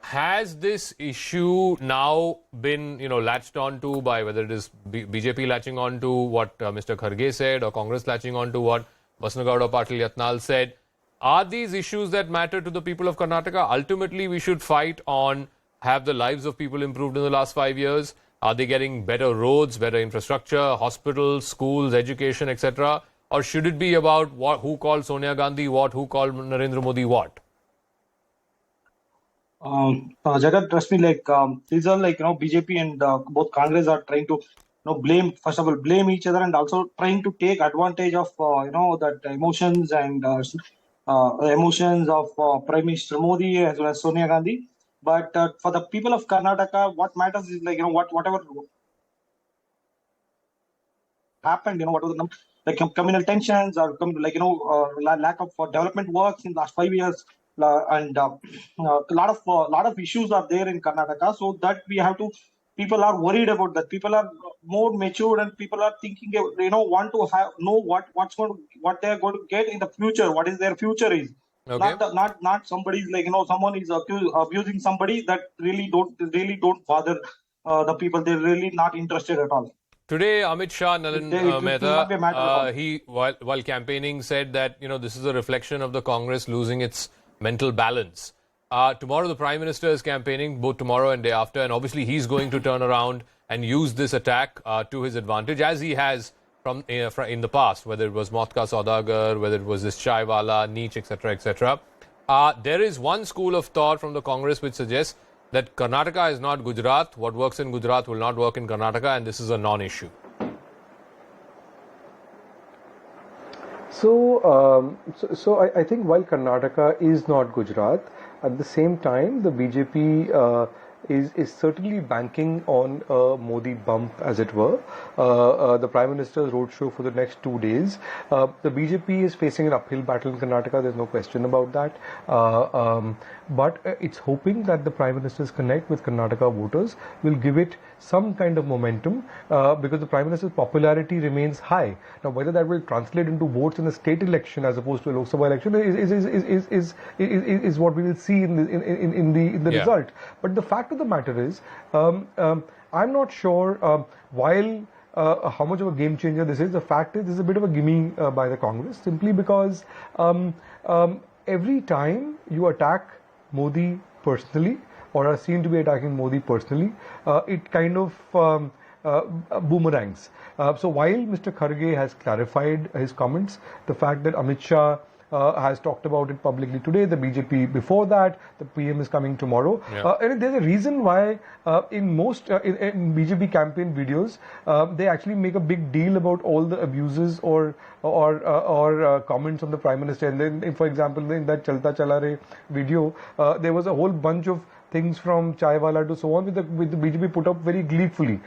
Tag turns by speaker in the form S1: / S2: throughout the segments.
S1: has this issue now been, latched onto by whether it is BJP latching onto what Mr. Kharge said or Congress latching onto what Basnagowda Patil Yatnal said? Are these issues that matter to the people of Karnataka? Ultimately, we should fight on have the lives of people improved in the last 5 years? Are they getting better roads, better infrastructure, hospitals, schools, education, etc.? Or should it be about who called Sonia Gandhi what, who called Narendra Modi what?
S2: Jagat, trust me, these are BJP and both Congress are trying to blame, first of all, blame each other, and also trying to take advantage of that emotions and emotions of Prime Minister Modi as well as Sonia Gandhi. But for the people of Karnataka, what matters is whatever happened, whatever the communal tensions or lack of development works in the last 5 years, and a lot of issues are there in Karnataka. So that we have to. People are worried about that. People are more mature, and people are thinking, want to know what they are going to get in the future. What is their future is.
S1: Okay.
S2: Not somebody's someone is abusing somebody that really don't bother the people. They're really not interested at all.
S1: Today, Amit Shah, Nalin Mehta, he while campaigning said that this is a reflection of the Congress losing its mental balance. Tomorrow, the Prime Minister is campaigning, both tomorrow and day after, and obviously he's going to turn around and use this attack to his advantage, as he has from in the past, whether it was Motka Saudagar, whether it was this Chaiwala, Neech, etc., etc. There is one school of thought from the Congress which suggests that Karnataka is not Gujarat. What works in Gujarat will not work in Karnataka, and this is a non-issue.
S3: So I think while Karnataka is not Gujarat, at the same time the BJP is certainly banking on a Modi bump, as it were. The Prime Minister's roadshow for the next 2 days. The BJP is facing an uphill battle in Karnataka, there's no question about that. But it's hoping that the Prime Minister's connect with Karnataka voters will give it some kind of momentum, because the Prime Minister's popularity remains high. Now, whether that will translate into votes in a state election as opposed to a Lok Sabha election is what we will see in the result. But the fact of the matter is, I'm not sure while how much of a game changer this is. The fact is, this is a bit of a gimme by the Congress, simply because every time you attack Modi personally, or are seen to be attacking Modi personally, it kind of boomerangs. So while Mr. Kharge has clarified his comments, the fact that Amit Shah has talked about it publicly today, the BJP before that, the PM is coming tomorrow.
S1: Yeah.
S3: And there's a reason why in most in BJP campaign videos, they actually make a big deal about all the abuses or comments on the Prime Minister. And then, for example, in that Chalta Chala Re video, there was a whole bunch of things from Chaiwala to so on, with the BJP put up very gleefully.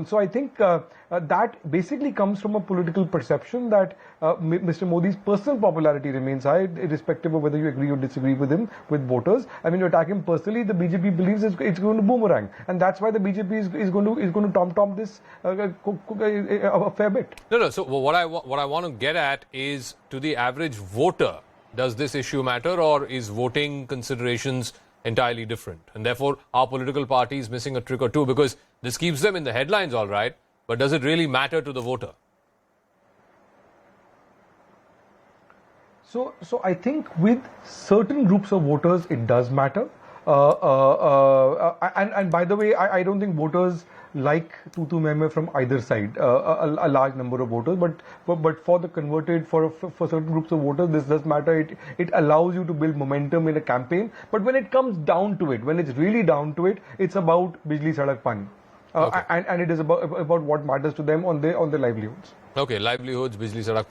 S3: So I think that basically comes from a political perception that Mr. Modi's personal popularity remains high, irrespective of whether you agree or disagree with him, with voters. I mean, you attack him personally, the BJP believes it's going to boomerang, and that's why the BJP is going to tom this a fair bit.
S1: No. So what I want to get at is, to the average voter, does this issue matter, or is voting considerations entirely different? And therefore, our political party is missing a trick or two, because this keeps them in the headlines, all right, but does it really matter to the voter?
S3: So I think with certain groups of voters, it does matter. And by the way, I don't think voters like tutu meme from either side, a large number of voters, but for the converted, for certain groups of voters, this does matter. It allows you to build momentum in a campaign. But when it comes down to it, when it's really down to it, it's about Bijli Sadak Pani.
S1: Okay.
S3: And it is about what matters to them on their livelihoods.
S1: Okay, livelihoods, Bijli Sadak Pani.